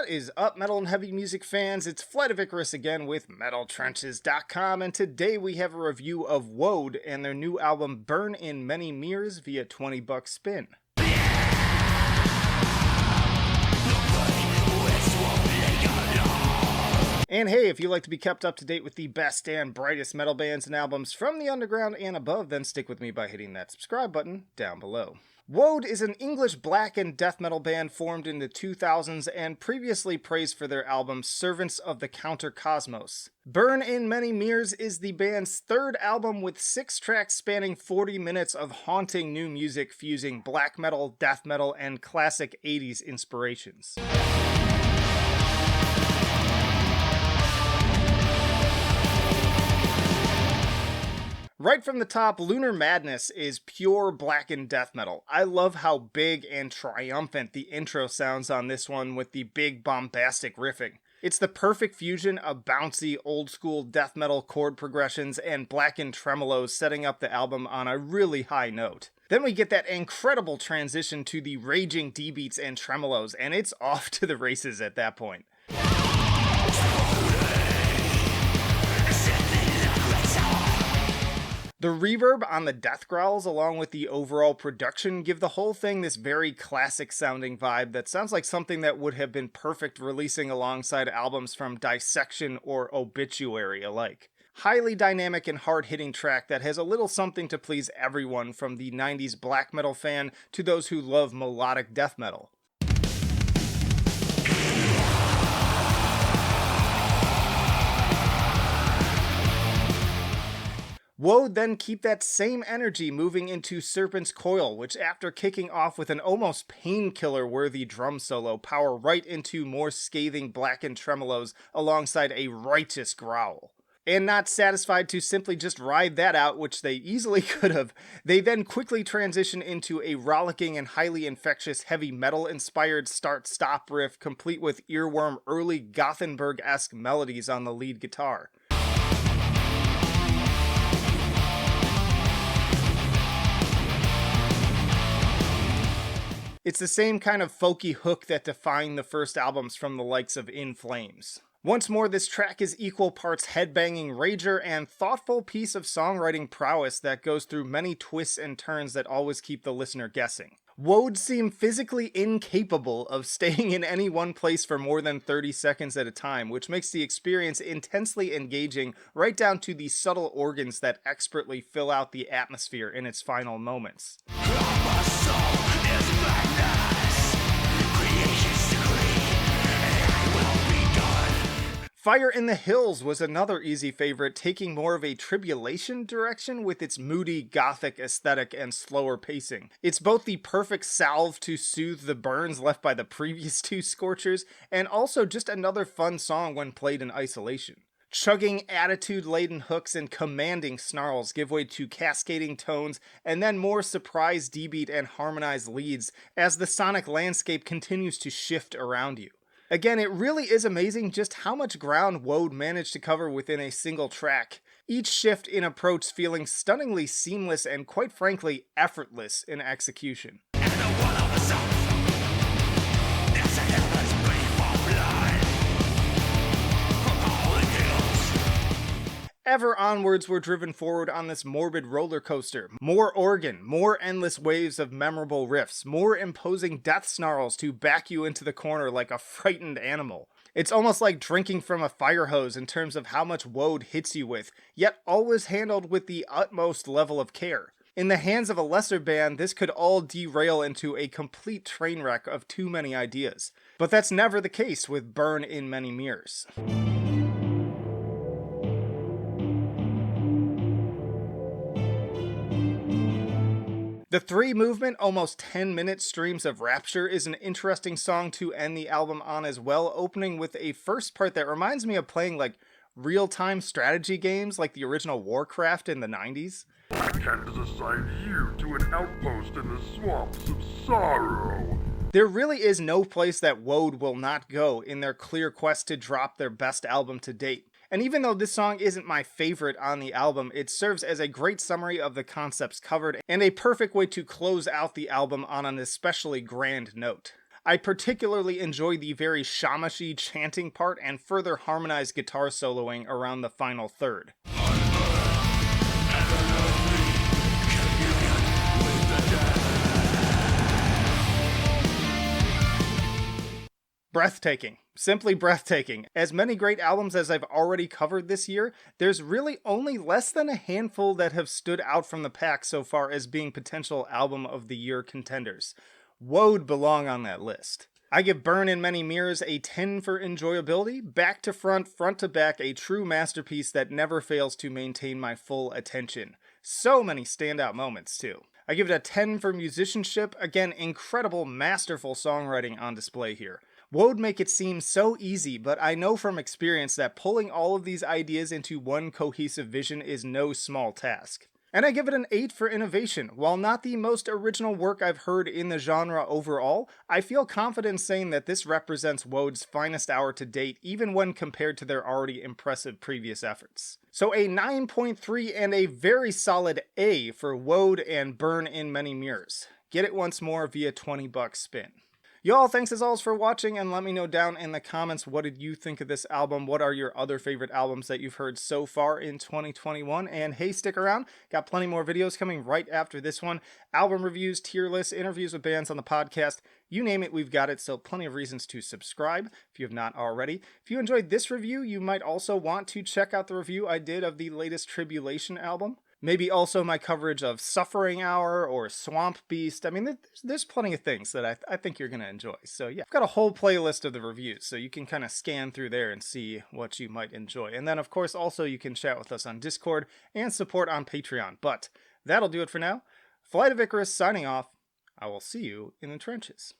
What is up, metal and heavy music fans? It's Flight of Icarus again with MetalTrenches.com, and today we have a review of Wode and their new album Burn in Many Mirrors via $20 spin. And hey, if you like to be kept up to date with the best and brightest metal bands and albums from the underground and above, then stick with me by hitting that subscribe button down below. Wode is an English black and death metal band formed in the 2000s and previously praised for their album Servants of the Countercosmos. Burn in Many Mirrors is the band's third album with 6 tracks spanning 40 minutes of haunting new music fusing black metal, death metal, and classic 80s inspirations. Right from the top, Lunar Madness is pure black and death metal. I love how big and triumphant the intro sounds on this one with the big bombastic riffing. It's the perfect fusion of bouncy, old-school death metal chord progressions and blackened tremolos, setting up the album on a really high note. Then we get that incredible transition to the raging D-beats and tremolos, and it's off to the races at that point. The reverb on the death growls along with the overall production give the whole thing this very classic sounding vibe that sounds like something that would have been perfect releasing alongside albums from Dissection or Obituary alike. Highly dynamic and hard-hitting track that has a little something to please everyone from the 90s black metal fan to those who love melodic death metal. Wode then keep that same energy moving into Serpent's Coil, which after kicking off with an almost painkiller-worthy drum solo, power right into more scathing blackened tremolos alongside a righteous growl. And not satisfied to simply just ride that out, which they easily could have, they then quickly transition into a rollicking and highly infectious heavy metal-inspired start-stop riff complete with earworm early Gothenburg-esque melodies on the lead guitar. It's the same kind of folky hook that defined the first albums from the likes of In Flames. Once more, this track is equal parts headbanging rager and thoughtful piece of songwriting prowess that goes through many twists and turns that always keep the listener guessing. Wode seem physically incapable of staying in any one place for more than 30 seconds at a time, which makes the experience intensely engaging right down to the subtle organs that expertly fill out the atmosphere in its final moments. Fire in the Hills was another easy favorite, taking more of a tribulation direction with its moody, gothic aesthetic and slower pacing. It's both the perfect salve to soothe the burns left by the previous 2 scorchers, and also just another fun song when played in isolation. Chugging, attitude-laden hooks and commanding snarls give way to cascading tones, and then more surprise D-beat and harmonized leads as the sonic landscape continues to shift around you. Again, it really is amazing just how much ground Wode managed to cover within a single track, each shift in approach feeling stunningly seamless and quite frankly effortless in execution. Ever onwards, we're driven forward on this morbid roller coaster. More organ, more endless waves of memorable riffs, more imposing death snarls to back you into the corner like a frightened animal. It's almost like drinking from a fire hose in terms of how much Wode hits you with, yet always handled with the utmost level of care. In the hands of a lesser band, this could all derail into a complete train wreck of too many ideas. But that's never the case with Burn in Many Mirrors. The 3-movement, almost 10-minute streams of Rapture is an interesting song to end the album on as well, opening with a first part that reminds me of playing like real-time strategy games like the original Warcraft in the 90s. I can't assign you to an outpost in the swamps of sorrow. There really is no place that Wode will not go in their clear quest to drop their best album to date. And even though this song isn't my favorite on the album, it serves as a great summary of the concepts covered and a perfect way to close out the album on an especially grand note. I particularly enjoy the very shamashi chanting part and further harmonized guitar soloing around the final third. Breathtaking. Simply breathtaking. As many great albums as I've already covered this year, there's really only less than a handful that have stood out from the pack so far as being potential album of the year contenders. Wode belong on that list. I give Burn in Many Mirrors a 10 for enjoyability, back to front to back, a true masterpiece that never fails to maintain my full attention. So many standout moments too. I give it a 10 for musicianship, again incredible masterful songwriting on display here. Wode make it seem so easy, but I know from experience that pulling all of these ideas into one cohesive vision is no small task. And I give it an 8 for innovation. While not the most original work I've heard in the genre overall, I feel confident saying that this represents Wode's finest hour to date, even when compared to their already impressive previous efforts. So a 9.3 and a very solid A for Wode and Burn in Many Mirrors. Get it once more via $20 spin. Y'all, thanks as always for watching, and let me know down in the comments what did you think of this album. What are your other favorite albums that you've heard so far in 2021? And hey, stick around, got plenty more videos coming right after this one. Album reviews, tier lists, interviews with bands on the podcast, you name it, we've got it. So plenty of reasons to subscribe if you have not already. If you enjoyed this review, you might also want to check out the review I did of the latest Tribulation album. Maybe also my coverage of Suffering Hour or Swamp Beast. I mean, there's plenty of things that I think you're going to enjoy. So yeah, I've got a whole playlist of the reviews, so you can kind of scan through there and see what you might enjoy. And then, of course, also you can chat with us on Discord and support on Patreon. But that'll do it for now. Flight of Icarus signing off. I will see you in the trenches.